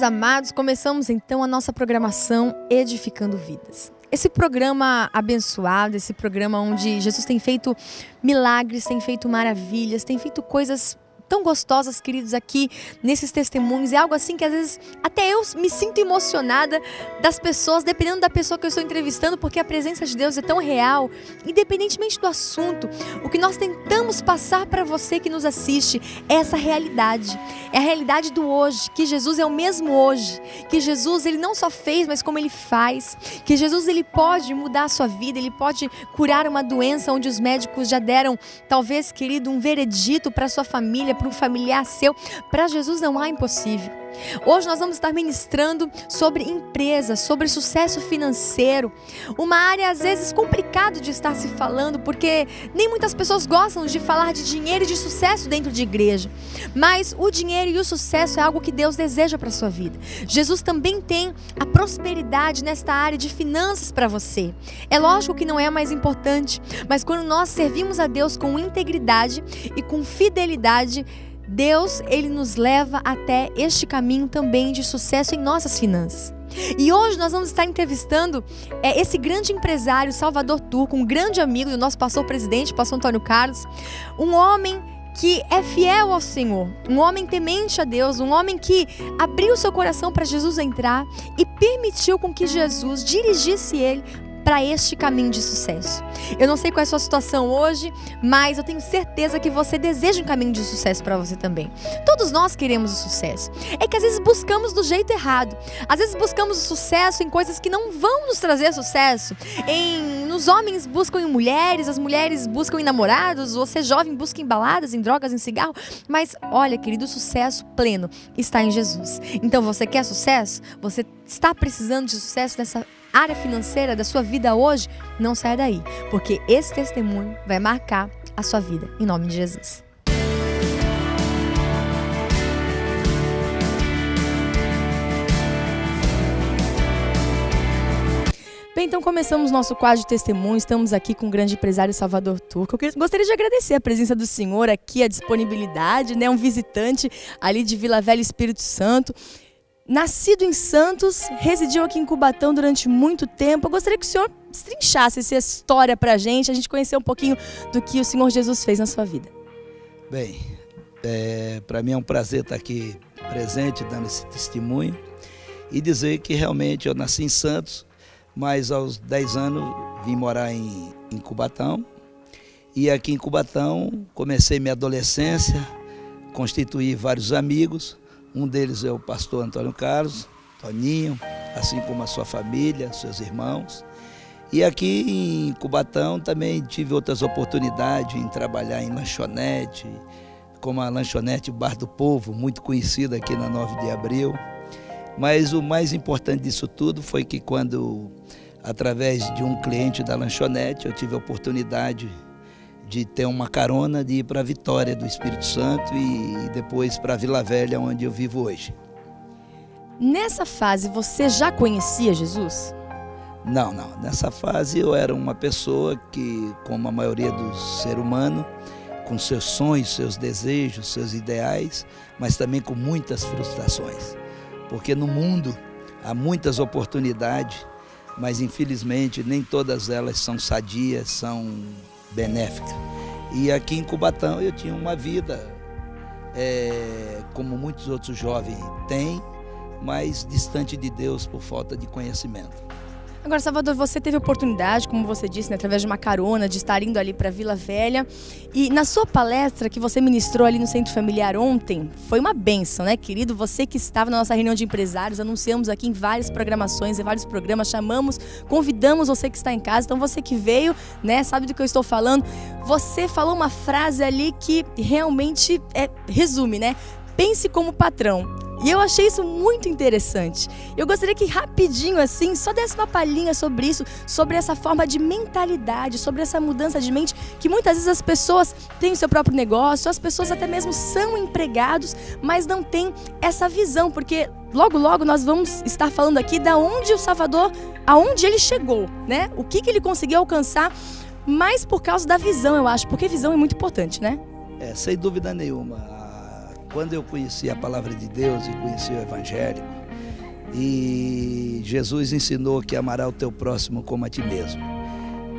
amados, começamos então a nossa programação Edificando Vidas. Esse programa abençoado, esse programa onde Jesus tem feito milagres, tem feito maravilhas, tem feito coisas tão gostosas, queridos, aqui nesses testemunhos. É algo assim que às vezes até eu me sinto emocionada das pessoas, dependendo da pessoa que eu estou entrevistando, porque a presença de Deus é tão real, independentemente do assunto. O que nós tentamos passar para você que nos assiste é essa realidade. É a realidade do hoje, que Jesus é o mesmo hoje, que Jesus ele não só fez, mas como ele faz, que Jesus ele pode mudar a sua vida, ele pode curar uma doença onde os médicos já deram, talvez, querido, um veredito para sua família, para um familiar seu. Para Jesus não há impossível. Hoje nós vamos estar ministrando sobre empresas, sobre sucesso financeiro, uma área às vezes complicada de estar se falando, porque nem muitas pessoas gostam de falar de dinheiro e de sucesso dentro de igreja, mas o dinheiro e o sucesso é algo que Deus deseja para a sua vida. Jesus também tem a prosperidade nesta área de finanças para você. É lógico que não é a mais importante, mas quando nós servimos a Deus com integridade e com fidelidade, Deus, ele nos leva até este caminho também de sucesso em nossas finanças. E hoje nós vamos estar entrevistando esse grande empresário, Salvador Turco, um grande amigo do nosso pastor-presidente, pastor Antônio Carlos, um homem que é fiel ao Senhor, um homem temente a Deus, um homem que abriu seu coração para Jesus entrar e permitiu com que Jesus dirigisse ele para este caminho de sucesso. Eu não sei qual é a sua situação hoje, mas eu tenho certeza que você deseja um caminho de sucesso para você também. Todos nós queremos o sucesso. É que às vezes buscamos do jeito errado. Às vezes buscamos o sucesso em coisas que não vão nos trazer sucesso. Nos homens buscam em mulheres, as mulheres buscam em namorados, você jovem busca em baladas, em drogas, em cigarro. Mas olha, querido, o sucesso pleno está em Jesus. Então você quer sucesso? Você está precisando de sucesso nessa área financeira da sua vida hoje? Não saia daí, porque esse testemunho vai marcar a sua vida, em nome de Jesus. Bem, então começamos nosso quadro de testemunho. Estamos aqui com o grande empresário Salvador Turco. Eu gostaria de agradecer a presença do senhor aqui, a disponibilidade, né? Um visitante ali de Vila Velha, Espírito Santo. Nascido em Santos, residiu aqui em Cubatão durante muito tempo. Eu gostaria que o senhor destrinchasse essa história para a gente conhecer um pouquinho do que o Senhor Jesus fez na sua vida. Bem, para mim é um prazer estar aqui presente, dando esse testemunho e dizer que realmente eu nasci em Santos, mas aos 10 anos vim morar em Cubatão. E aqui em Cubatão comecei minha adolescência, constituí vários amigos. Um deles é o pastor Antônio Carlos, Toninho, assim como a sua família, seus irmãos. E aqui em Cubatão também tive outras oportunidades em trabalhar em lanchonete, como a lanchonete Bar do Povo, muito conhecida aqui na 9 de Abril. Mas o mais importante disso tudo foi que quando, através de um cliente da lanchonete, eu tive a oportunidade de ter uma carona, de ir para Vitória do Espírito Santo e depois para Vila Velha, onde eu vivo hoje. Nessa fase, você já conhecia Jesus? Não. Nessa fase eu era uma pessoa que, como a maioria do ser humano, com seus sonhos, seus desejos, seus ideais, mas também com muitas frustrações. Porque no mundo há muitas oportunidades, mas infelizmente nem todas elas são sadias, são benéfica. E aqui em Cubatão eu tinha uma vida, como muitos outros jovens têm, mas distante de Deus por falta de conhecimento. Agora, Salvador, você teve oportunidade, como você disse, né, através de uma carona, de estar indo ali para Vila Velha. E na sua palestra que você ministrou ali no Centro Familiar ontem, foi uma bênção, né, querido? Você que estava na nossa reunião de empresários, anunciamos aqui em várias programações, em vários programas, chamamos, convidamos você que está em casa. Então você que veio, né, sabe do que eu estou falando. Você falou uma frase ali que realmente resume, né? Pense como patrão. E eu achei isso muito interessante. Eu gostaria que rapidinho assim, só desse uma palhinha sobre isso, sobre essa forma de mentalidade, sobre essa mudança de mente, que muitas vezes as pessoas têm o seu próprio negócio, as pessoas até mesmo são empregados, mas não têm essa visão, porque logo nós vamos estar falando aqui da onde o Salvador, aonde ele chegou, né? O que ele conseguiu alcançar, mas por causa da visão, eu acho, porque visão é muito importante, né? Sem dúvida nenhuma. Quando eu conheci a palavra de Deus e conheci o Evangelho, E Jesus ensinou que amará o teu próximo como a ti mesmo.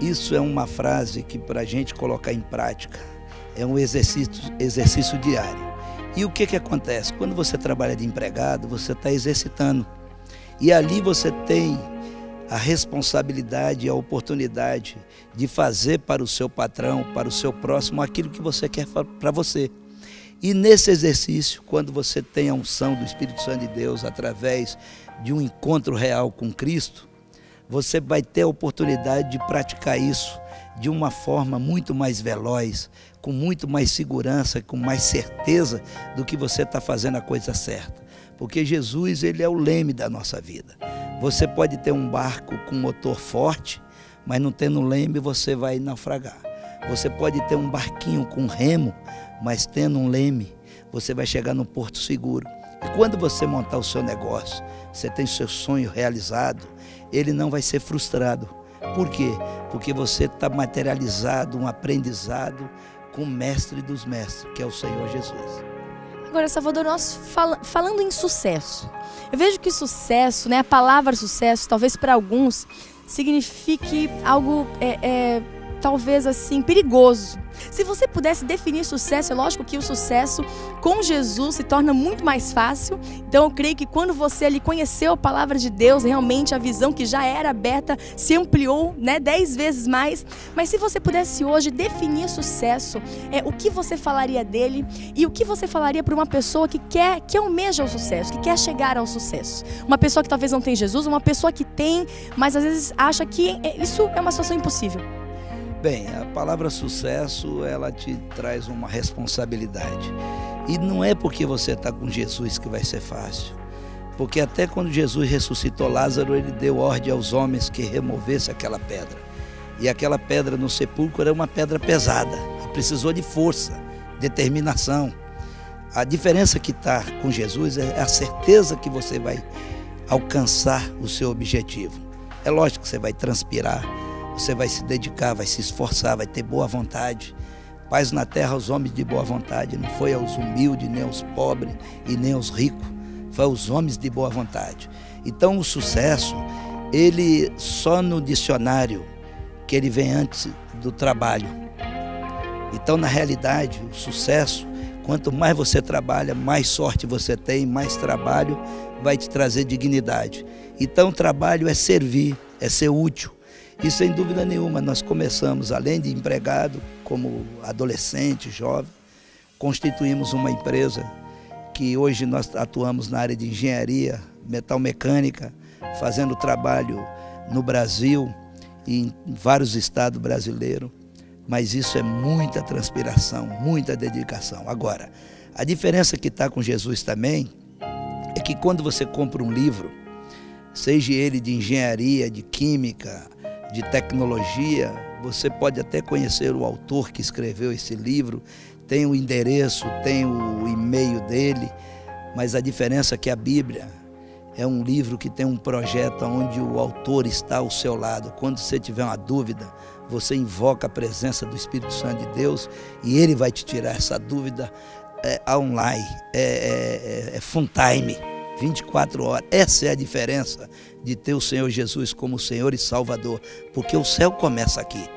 Isso é uma frase que, para a gente colocar em prática, é um exercício diário. E o que acontece? Quando você trabalha de empregado, você está exercitando. E ali você tem a responsabilidade e a oportunidade de fazer para o seu patrão, para o seu próximo, aquilo que você quer para você. E nesse exercício, quando você tem a unção do Espírito Santo de Deus através de um encontro real com Cristo, você vai ter a oportunidade de praticar isso de uma forma muito mais veloz, com muito mais segurança, com mais certeza do que você está fazendo a coisa certa. Porque Jesus, ele é o leme da nossa vida. Você pode ter um barco com motor forte, mas não tendo leme você vai naufragar. Você pode ter um barquinho com remo, mas tendo um leme, você vai chegar no porto seguro. E quando você montar o seu negócio, você tem o seu sonho realizado, ele não vai ser frustrado. Por quê? Porque você está materializado, um aprendizado com o mestre dos mestres, que é o Senhor Jesus. Agora, Salvador, nós falando em sucesso, eu vejo que sucesso, né, a palavra sucesso, talvez para alguns, signifique algo, talvez assim, perigoso. Se você pudesse definir sucesso, é lógico que o sucesso com Jesus se torna muito mais fácil. Então eu creio que quando você ali conheceu a palavra de Deus, realmente a visão que já era aberta se ampliou, né, 10 vezes mais. Mas se você pudesse hoje definir sucesso, o que você falaria dele e o que você falaria para uma pessoa que almeja o sucesso, que quer chegar ao sucesso? Uma pessoa que talvez não tem Jesus, uma pessoa que tem, mas às vezes acha que isso é uma situação impossível. Bem, a palavra sucesso, ela te traz uma responsabilidade. E não é porque você está com Jesus que vai ser fácil. Porque até quando Jesus ressuscitou Lázaro, ele deu ordem aos homens que removessem aquela pedra. E aquela pedra no sepulcro era uma pedra pesada. E precisou de força, determinação. A diferença que está com Jesus é a certeza que você vai alcançar o seu objetivo. É lógico que você vai transpirar, você vai se dedicar, vai se esforçar, vai ter boa vontade. Paz na terra aos homens de boa vontade, não foi aos humildes, nem aos pobres e nem aos ricos, foi aos homens de boa vontade. Então o sucesso, ele só no dicionário que ele vem antes do trabalho. Então na realidade o sucesso, quanto mais você trabalha, mais sorte você tem, mais trabalho vai te trazer dignidade. Então o trabalho é servir, é ser útil. E sem dúvida nenhuma, nós começamos, além de empregado, como adolescente, jovem, constituímos uma empresa que hoje nós atuamos na área de engenharia, metalmecânica, fazendo trabalho no Brasil e em vários estados brasileiros. Mas isso é muita transpiração, muita dedicação. Agora, a diferença que está com Jesus também é que quando você compra um livro, seja ele de engenharia, de química, de tecnologia, você pode até conhecer o autor que escreveu esse livro, tem o endereço, tem o e-mail dele, mas a diferença é que a Bíblia é um livro que tem um projeto onde o autor está ao seu lado. Quando você tiver uma dúvida, você invoca a presença do Espírito Santo de Deus e ele vai te tirar essa dúvida online, full time. 24 horas, essa é a diferença de ter o Senhor Jesus como Senhor e Salvador, porque o céu começa aqui,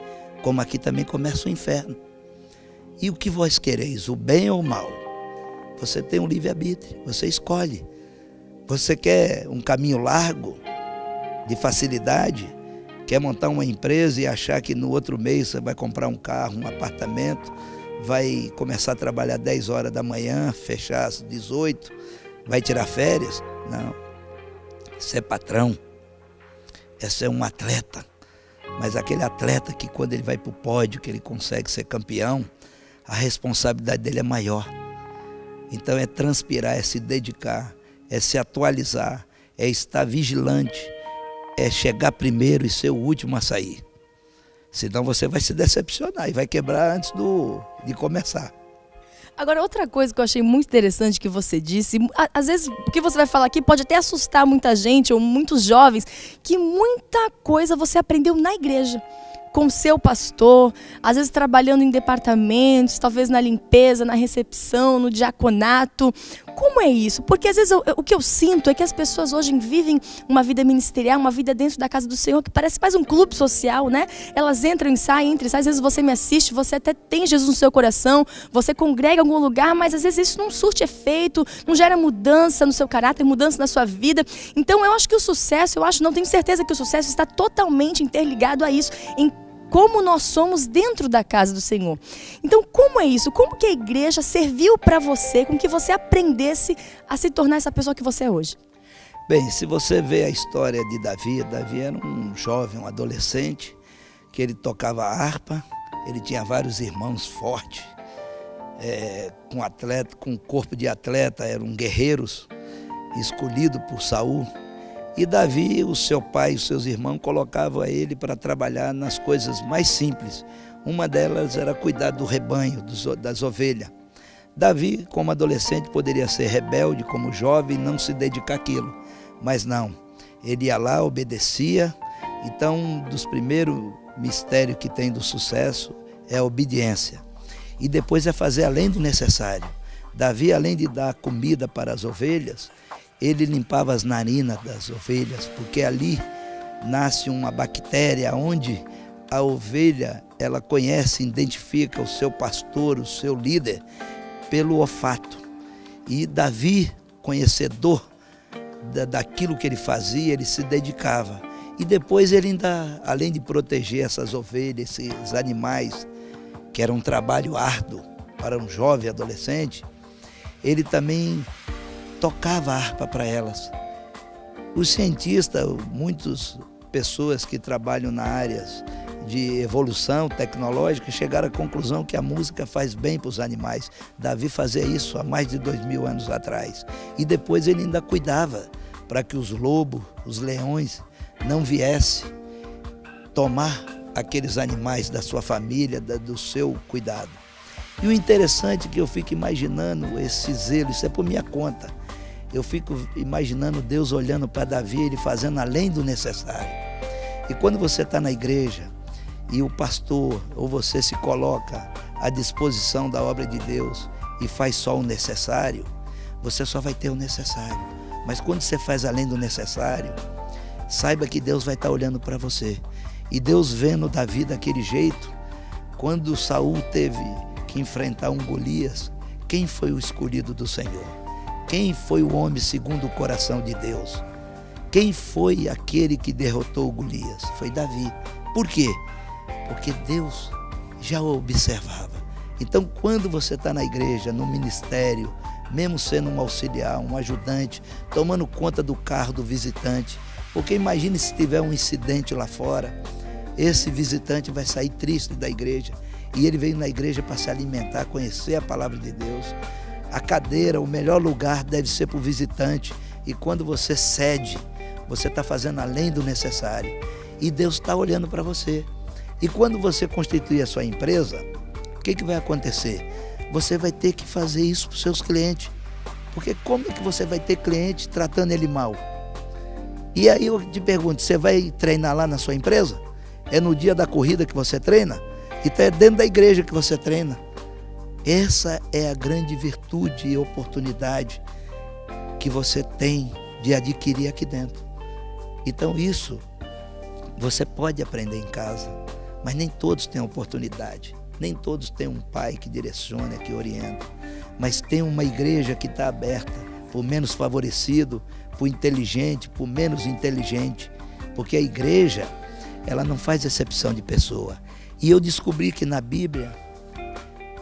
como aqui também começa o inferno. E o que vós quereis, o bem ou o mal? Você tem um livre-arbítrio, você escolhe. Você quer um caminho largo, de facilidade, quer montar uma empresa e achar que no outro mês você vai comprar um carro, um apartamento, vai começar a trabalhar 10 horas da manhã, fechar às 18, vai tirar férias? Não. Você é patrão. Esse é um atleta. Mas aquele atleta que quando ele vai para o pódio, que ele consegue ser campeão, a responsabilidade dele é maior. Então é transpirar, é se dedicar, é se atualizar, é estar vigilante, é chegar primeiro e ser o último a sair. Senão você vai se decepcionar e vai quebrar antes de começar. Agora, outra coisa que eu achei muito interessante que você disse, às vezes o que você vai falar aqui pode até assustar muita gente ou muitos jovens, que muita coisa você aprendeu na igreja, com seu pastor, às vezes trabalhando em departamentos, talvez na limpeza, na recepção, no diaconato. como é isso? Porque às vezes o que eu sinto é que as pessoas hoje vivem uma vida ministerial, uma vida dentro da casa do Senhor, que parece mais um clube social, né? Elas entram e saem, às vezes você me assiste, você até tem Jesus no seu coração, você congrega em algum lugar, mas às vezes isso não surte efeito, não gera mudança no seu caráter, mudança na sua vida. Então eu acho que o sucesso, não tenho certeza que o sucesso está totalmente interligado a isso, em como nós somos dentro da casa do Senhor. Então, como é isso? Como que a igreja serviu para você, com que você aprendesse a se tornar essa pessoa que você é hoje? Bem, se você vê a história de Davi era um jovem, um adolescente, que ele tocava harpa, ele tinha vários irmãos fortes, com corpo de atleta, eram guerreiros, escolhidos por Saul. E Davi, o seu pai e os seus irmãos colocavam ele para trabalhar nas coisas mais simples. Uma delas era cuidar do rebanho, das ovelhas. Davi, como adolescente, poderia ser rebelde, como jovem, não se dedicar àquilo. Mas não, ele ia lá, obedecia. Então, um dos primeiros mistérios que tem do sucesso é a obediência. E depois é fazer além do necessário. Davi, além de dar comida para as ovelhas, ele limpava as narinas das ovelhas, porque ali nasce uma bactéria onde a ovelha, ela conhece, identifica o seu pastor, o seu líder, pelo olfato. E Davi, conhecedor daquilo que ele fazia, ele se dedicava. E depois ele ainda, além de proteger essas ovelhas, esses animais, que era um trabalho árduo para um jovem adolescente, ele também tocava a harpa para elas. Os cientistas, muitas pessoas que trabalham na área de evolução tecnológica, chegaram à conclusão que a música faz bem para os animais. Davi fazia isso há mais de 2000 anos atrás. E depois ele ainda cuidava para que os lobos, os leões, não viessem tomar aqueles animais da sua família, do seu cuidado. E o interessante é que eu fico imaginando esse zelo, isso é por minha conta. Eu fico imaginando Deus olhando para Davi, ele fazendo além do necessário. E quando você está na igreja e o pastor ou você se coloca à disposição da obra de Deus e faz só o necessário, você só vai ter o necessário. Mas quando você faz além do necessário, saiba que Deus vai estar olhando para você. E Deus vendo Davi daquele jeito, quando Saul teve que enfrentar um Golias, quem foi o escolhido do Senhor? Quem foi o homem segundo o coração de Deus? Quem foi aquele que derrotou o Golias? Foi Davi. Por quê? Porque Deus já o observava. Então, quando você está na igreja, no ministério, mesmo sendo um auxiliar, um ajudante, tomando conta do carro do visitante, porque imagine se tiver um incidente lá fora, esse visitante vai sair triste da igreja, e ele veio na igreja para se alimentar, conhecer a palavra de Deus. A cadeira, o melhor lugar deve ser para o visitante. E quando você cede, você está fazendo além do necessário. E Deus está olhando para você. E quando você constituir a sua empresa, o que vai acontecer? Você vai ter que fazer isso para os seus clientes. Porque como é que você vai ter cliente tratando ele mal? E aí eu te pergunto, você vai treinar lá na sua empresa? É no dia da corrida que você treina? E é dentro da igreja que você treina? Essa é a grande virtude e oportunidade que você tem de adquirir aqui dentro. Então isso você pode aprender em casa, mas nem todos têm oportunidade. Nem todos têm um pai que direciona, que orienta. Mas tem uma igreja que está aberta por menos favorecido, por inteligente, por menos inteligente. Porque a igreja, ela não faz exceção de pessoa. E eu descobri que na Bíblia,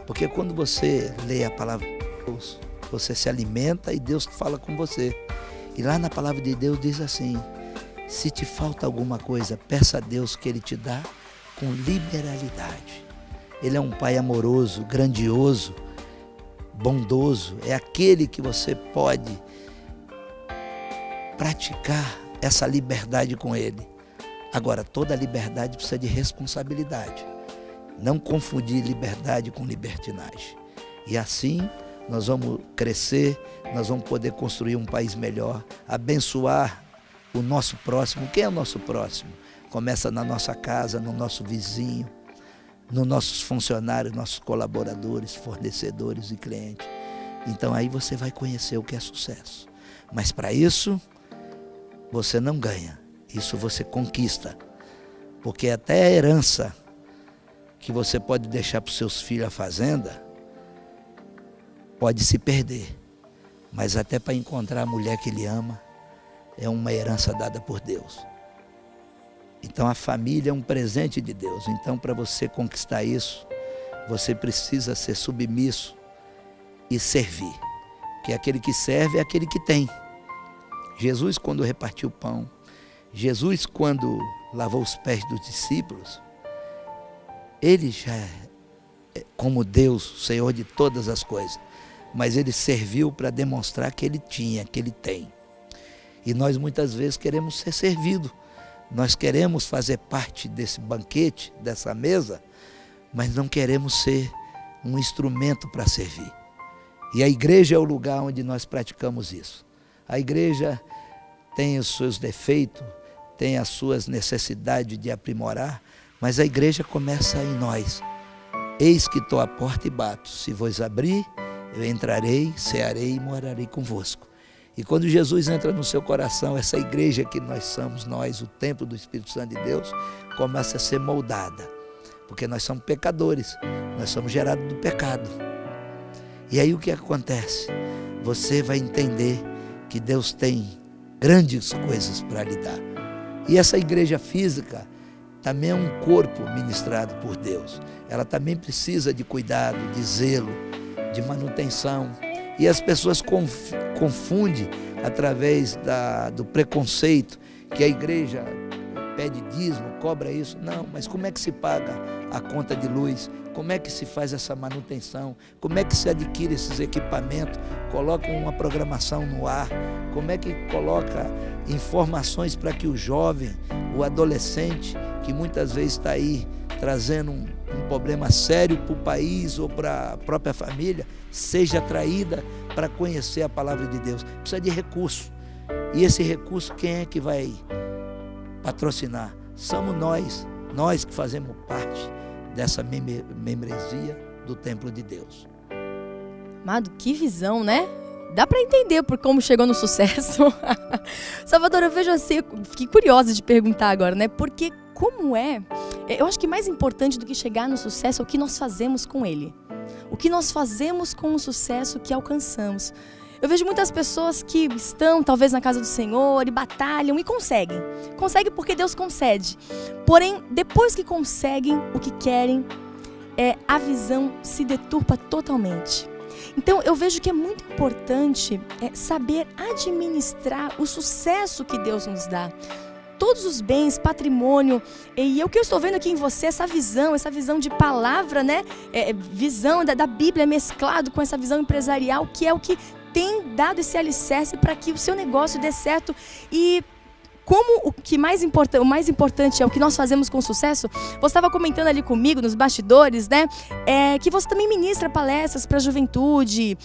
porque quando você lê a palavra de Deus, você se alimenta e Deus fala com você. E lá na palavra de Deus diz assim: se te falta alguma coisa, peça a Deus que Ele te dá com liberalidade. Ele é um Pai amoroso, grandioso, bondoso. É aquele que você pode praticar essa liberdade com Ele. Agora, toda liberdade precisa de responsabilidade. Não confundir liberdade com libertinagem. E assim nós vamos crescer, nós vamos poder construir um país melhor, abençoar o nosso próximo. Quem é o nosso próximo? Começa na nossa casa, no nosso vizinho, nos nossos funcionários, nossos colaboradores, fornecedores e clientes. Então aí você vai conhecer o que é sucesso. Mas para isso, você não ganha. Isso você conquista. Porque até a herança que você pode deixar para os seus filhos a fazenda, pode se perder. Mas até para encontrar a mulher que ele ama, é uma herança dada por Deus. Então a família é um presente de Deus. Então para você conquistar isso, você precisa ser submisso e servir. Porque aquele que serve é aquele que tem. Jesus, quando repartiu o pão, Jesus, quando lavou os pés dos discípulos, ele já é como Deus, Senhor de todas as coisas, mas ele serviu para demonstrar que ele tinha, que ele tem. E nós muitas vezes queremos ser servidos, nós queremos fazer parte desse banquete, dessa mesa, mas não queremos ser um instrumento para servir. E a igreja é o lugar onde nós praticamos isso. A igreja tem os seus defeitos, tem as suas necessidades de aprimorar, mas a igreja começa em nós. Eis que estou à porta e bato. Se vos abrir, eu entrarei, cearei e morarei convosco. E quando Jesus entra no seu coração, essa igreja que nós somos, nós, o templo do Espírito Santo de Deus, começa a ser moldada. Porque nós somos pecadores, nós somos gerados do pecado. E aí o que acontece? Você vai entender que Deus tem grandes coisas para lhe dar. E essa igreja física também é um corpo ministrado por Deus. Ela também precisa de cuidado, de zelo, de manutenção. E as pessoas confundem através do preconceito que a igreja pede dízimo, cobra isso. Não, mas como é que se paga a conta de luz? Como é que se faz essa manutenção? Como é que se adquire esses equipamentos? Coloca uma programação no ar? Como é que coloca informações para que o jovem, o adolescente, que muitas vezes está aí trazendo um problema sério para o país ou para a própria família, seja atraída para conhecer a palavra de Deus? Precisa de recurso. E esse recurso, quem é que vai patrocinar? Somos nós que fazemos parte dessa membresia do templo de Deus. Amado, que visão, né? Dá para entender por como chegou no sucesso. Salvador, eu vejo assim, fiquei curiosa de perguntar agora, né? Porque como eu acho que mais importante do que chegar no sucesso é o que nós fazemos com ele. O que nós fazemos com o sucesso que alcançamos. Eu vejo muitas pessoas que estão talvez na casa do Senhor e batalham e conseguem. Conseguem porque Deus concede. Porém, depois que conseguem o que querem, a visão se deturpa totalmente. Então, eu vejo que é muito importante saber administrar o sucesso que Deus nos dá. Todos os bens, patrimônio, e o que eu estou vendo aqui em você, essa visão de palavra, né? Visão da Bíblia mesclado com essa visão empresarial, que é o que tem dado esse alicerce para que o seu negócio dê certo. E como o mais importante é o que nós fazemos com sucesso, você estava comentando ali comigo nos bastidores, né? Que você também ministra palestras para a juventude,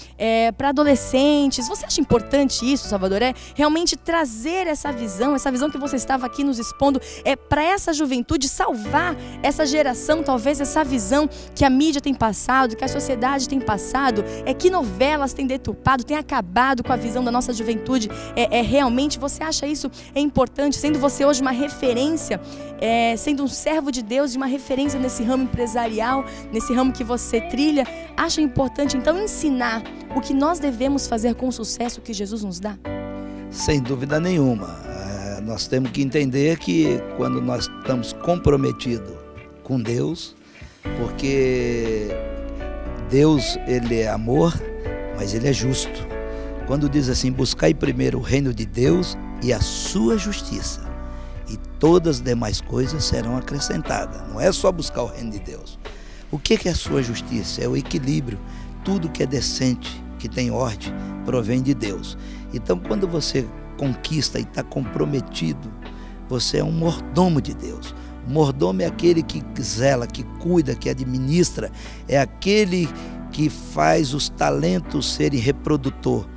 para adolescentes. Você acha importante isso, Salvador? Realmente trazer essa visão que você estava aqui nos expondo, para essa juventude, salvar essa geração, talvez essa visão que a mídia tem passado, que a sociedade tem passado, que novelas têm deturpado, têm acabado com a visão da nossa juventude. Realmente, você acha isso importante? Sendo você hoje uma referência, sendo um servo de Deus, de uma referência nesse ramo empresarial, nesse ramo que você trilha, acha importante então ensinar o que nós devemos fazer com o sucesso que Jesus nos dá? Sem dúvida nenhuma. Nós temos que entender que quando nós estamos comprometidos com Deus, porque Deus, ele é amor, mas ele é justo. Quando diz assim, buscai primeiro o reino de Deus e a sua justiça, e todas as demais coisas serão acrescentadas. Não é só buscar o reino de Deus. O que é a sua justiça? É o equilíbrio. Tudo que é decente, que tem ordem, provém de Deus. Então, quando você conquista e está comprometido, você é um mordomo de Deus. O mordomo é aquele que zela, que cuida, que administra, é aquele que faz os talentos serem reprodutor,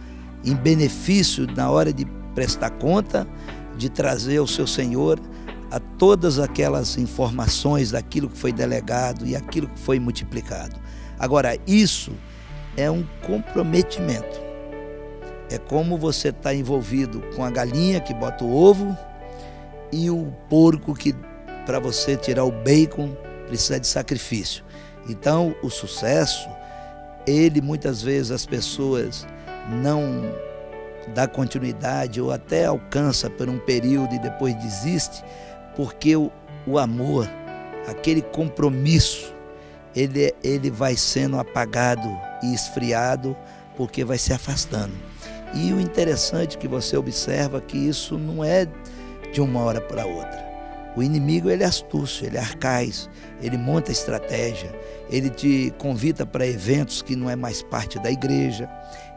em benefício na hora de prestar conta, de trazer ao seu Senhor a todas aquelas informações daquilo que foi delegado e aquilo que foi multiplicado. Agora, isso é um comprometimento. É como você está envolvido com a galinha que bota o ovo e o porco que, para você tirar o bacon, precisa de sacrifício. Então, o sucesso, ele muitas vezes as pessoas não dá continuidade ou até alcança por um período e depois desiste, porque o amor, aquele compromisso, ele vai sendo apagado e esfriado, porque vai se afastando. E o interessante é que você observa que isso não é de uma hora para outra. O inimigo, ele é astúcio, ele é arcaiz, ele monta estratégia, ele te convida para eventos que não é mais parte da igreja,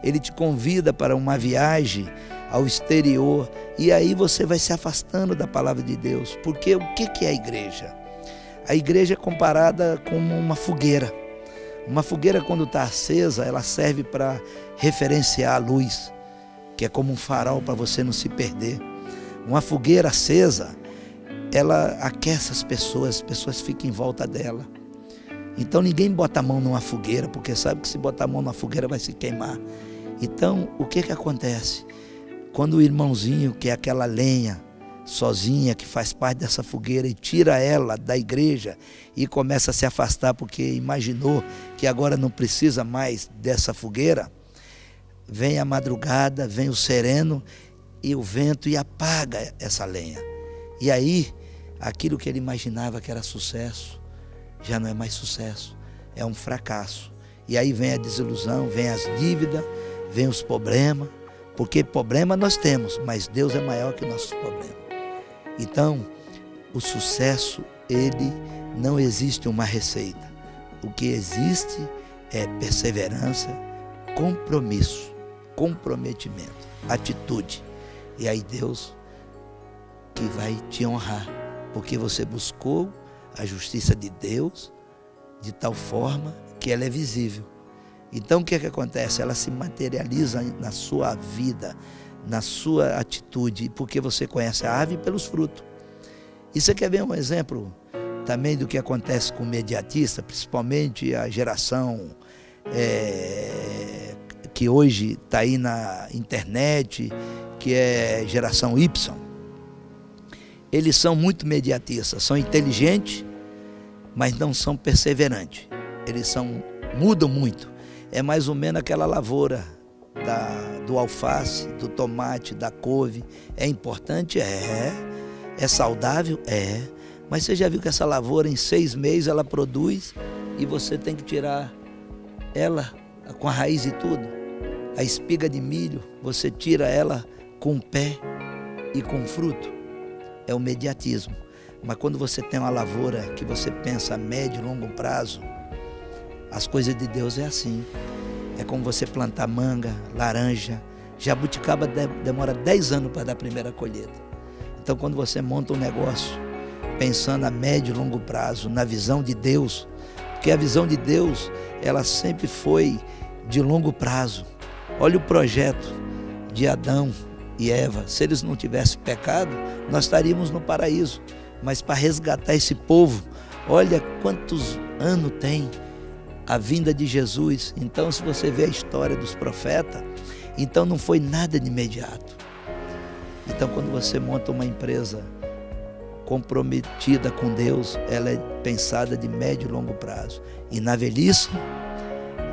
ele te convida para uma viagem ao exterior, e aí você vai se afastando da palavra de Deus. Porque o que é a igreja? A igreja é comparada com uma fogueira. Uma fogueira, quando está acesa, ela serve para referenciar a luz, que é como um farol para você não se perder. Uma fogueira acesa, ela aquece as pessoas ficam em volta dela. Então ninguém bota a mão numa fogueira, porque sabe que se botar a mão numa fogueira vai se queimar. Então, o que acontece? Quando o irmãozinho, que é aquela lenha sozinha, que faz parte dessa fogueira, e tira ela da igreja e começa a se afastar porque imaginou que agora não precisa mais dessa fogueira, vem a madrugada, vem o sereno e o vento e apaga essa lenha. E aí, aquilo que ele imaginava que era sucesso, já não é mais sucesso, é um fracasso. E aí vem a desilusão, vem as dívidas, vem os problemas, porque problema nós temos, mas Deus é maior que nossos problemas. Então, o sucesso, ele não existe uma receita. O que existe é perseverança, compromisso, comprometimento, atitude. E aí Deus que vai te honrar, porque você buscou a justiça de Deus de tal forma que ela é visível. Então o que acontece? Ela se materializa na sua vida, na sua atitude, porque você conhece a árvore pelos frutos. E você quer ver um exemplo também do que acontece com o mediatista, principalmente a geração que hoje está aí na internet, que é geração Y. Eles são muito mediatistas, são inteligentes, mas não são perseverantes. Eles mudam muito. É mais ou menos aquela lavoura do alface, do tomate, da couve. É importante? É saudável? É. Mas você já viu que essa lavoura em 6 meses ela produz e você tem que tirar ela com a raiz e tudo? A espiga de milho, você tira ela com o pé e com o fruto. É o mediatismo. Mas quando você tem uma lavoura que você pensa a médio e longo prazo, as coisas de Deus é assim. É como você plantar manga, laranja. Jabuticaba demora 10 anos para dar a primeira colheita. Então quando você monta um negócio pensando a médio e longo prazo, na visão de Deus, porque a visão de Deus, ela sempre foi de longo prazo. Olha o projeto de Adão e Eva. Se eles não tivessem pecado, nós estaríamos no paraíso. Mas para resgatar esse povo, olha quantos anos tem a vinda de Jesus. Então, se você vê a história dos profetas, então não foi nada de imediato. Então, quando você monta uma empresa comprometida com Deus, ela é pensada de médio e longo prazo. E na velhice,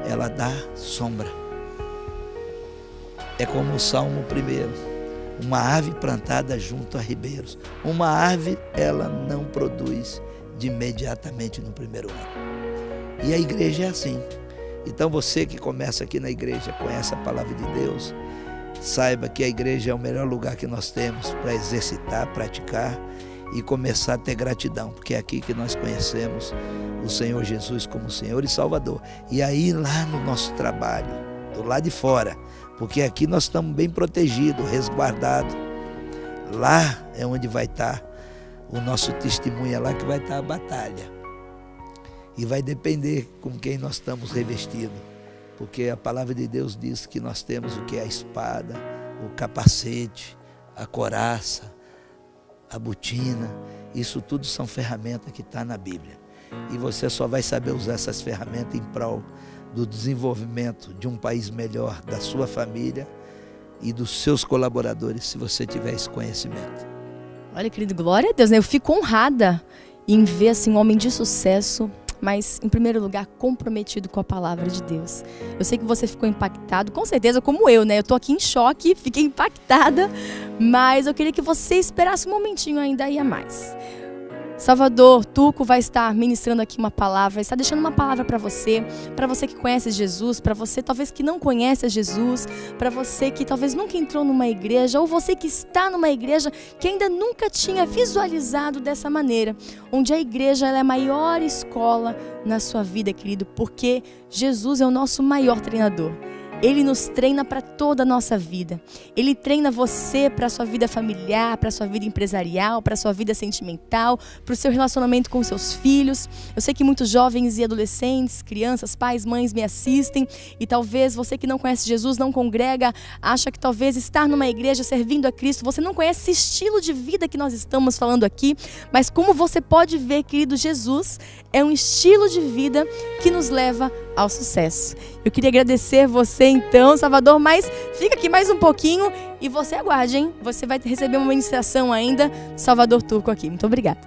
ela dá sombra. É como o Salmo 1. Uma árvore plantada junto a ribeiros. Uma árvore, ela não produz de imediatamente no primeiro ano. E a igreja é assim. Então você que começa aqui na igreja, conhece a palavra de Deus, saiba que a igreja é o melhor lugar que nós temos para exercitar, praticar e começar a ter gratidão, porque é aqui que nós conhecemos o Senhor Jesus como Senhor e Salvador. E aí lá no nosso trabalho, do lado de fora, porque aqui nós estamos bem protegidos, resguardados. Lá é onde vai estar o nosso testemunho, é lá que vai estar a batalha. E vai depender com quem nós estamos revestidos. Porque a palavra de Deus diz que nós temos o que é a espada, o capacete, a couraça, a botina. Isso tudo são ferramentas que estão na Bíblia. E você só vai saber usar essas ferramentas em prol do desenvolvimento de um país melhor, da sua família e dos seus colaboradores, se você tiver esse conhecimento. Olha, querido, glória a Deus, né? Eu fico honrada em ver assim, um homem de sucesso, mas em primeiro lugar comprometido com a palavra de Deus. Eu sei que você ficou impactado, com certeza, como eu, né? Eu tô aqui em choque, fiquei impactada, mas eu queria que você esperasse um momentinho ainda e a mais. Salvador Turco vai estar ministrando aqui uma palavra, está deixando uma palavra para você que conhece Jesus, para você talvez que não conhece a Jesus, para você que talvez nunca entrou numa igreja, ou você que está numa igreja que ainda nunca tinha visualizado dessa maneira, onde a igreja ela é a maior escola na sua vida, querido, porque Jesus é o nosso maior treinador. Ele nos treina para toda a nossa vida. Ele treina você para a sua vida familiar, para a sua vida empresarial, para a sua vida sentimental, para o seu relacionamento com seus filhos. Eu sei que muitos jovens e adolescentes, crianças, pais, mães me assistem e talvez você que não conhece Jesus, não congrega, acha que talvez estar numa igreja servindo a Cristo, você não conhece esse estilo de vida que nós estamos falando aqui, mas como você pode ver, querido, Jesus é um estilo de vida que nos leva ao sucesso. Eu queria agradecer você então, Salvador, mas fica aqui mais um pouquinho e você aguarde, hein? Você vai receber uma ministração ainda do Salvador Turco aqui. Muito obrigada.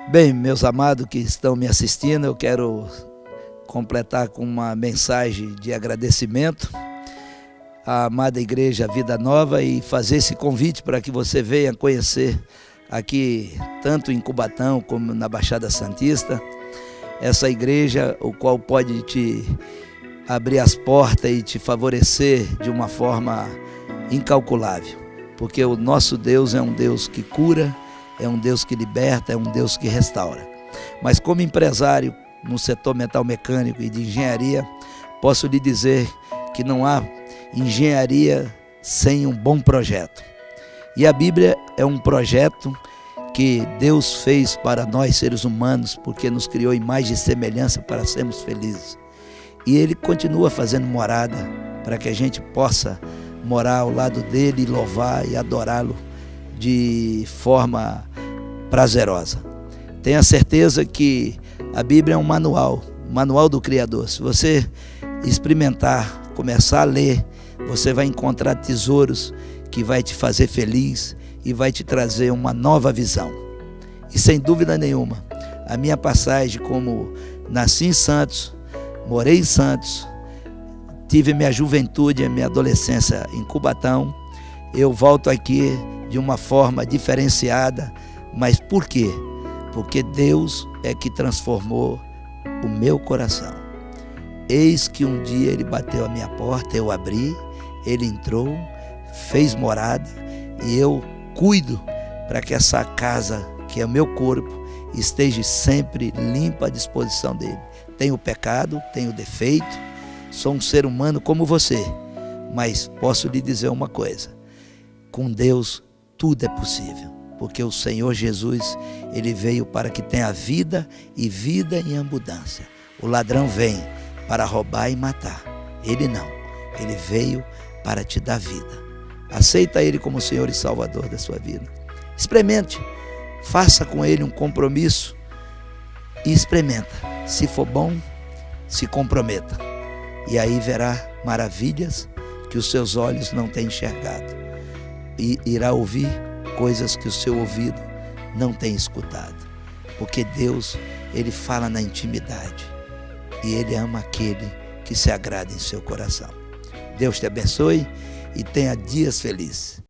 Bem, meus amados que estão me assistindo, eu quero completar com uma mensagem de agradecimento à amada Igreja Vida Nova e fazer esse convite para que você venha conhecer aqui, tanto em Cubatão como na Baixada Santista, essa igreja, o qual pode te abrir as portas e te favorecer de uma forma incalculável, porque o nosso Deus é um Deus que cura, é um Deus que liberta, é um Deus que restaura. Mas como empresário no setor metal mecânico e de engenharia, posso lhe dizer que não há engenharia sem um bom projeto. E a Bíblia é um projeto que Deus fez para nós seres humanos, porque nos criou imagem e semelhança para sermos felizes. E Ele continua fazendo morada para que a gente possa morar ao lado dele e louvar e adorá-lo de forma prazerosa. Tenha certeza que a Bíblia é um manual do Criador. Se você experimentar, começar a ler, você vai encontrar tesouros que vai te fazer feliz e vai te trazer uma nova visão. E sem dúvida nenhuma, a minha passagem como nasci em Santos, morei em Santos, tive minha juventude e minha adolescência em Cubatão, eu volto aqui de uma forma diferenciada, mas por quê? Porque Deus é que transformou o meu coração. Eis que um dia Ele bateu a minha porta, eu abri, Ele entrou, fez morada e eu cuido para que essa casa, que é o meu corpo, esteja sempre limpa à disposição dele. Tenho pecado, tenho defeito, sou um ser humano como você, mas posso lhe dizer uma coisa: com Deus tudo é possível, porque o Senhor Jesus, Ele veio para que tenha vida e vida em abundância. O ladrão vem para roubar e matar, Ele não, Ele veio para te dar vida. Aceita Ele como Senhor e Salvador da sua vida. Experimente, faça com Ele um compromisso e experimenta. Se for bom, se comprometa. E aí verá maravilhas que os seus olhos não têm enxergado. E irá ouvir coisas que o seu ouvido não tem escutado. Porque Deus, Ele fala na intimidade. E Ele ama aquele que se agrada em seu coração. Deus te abençoe e tenha dias felizes.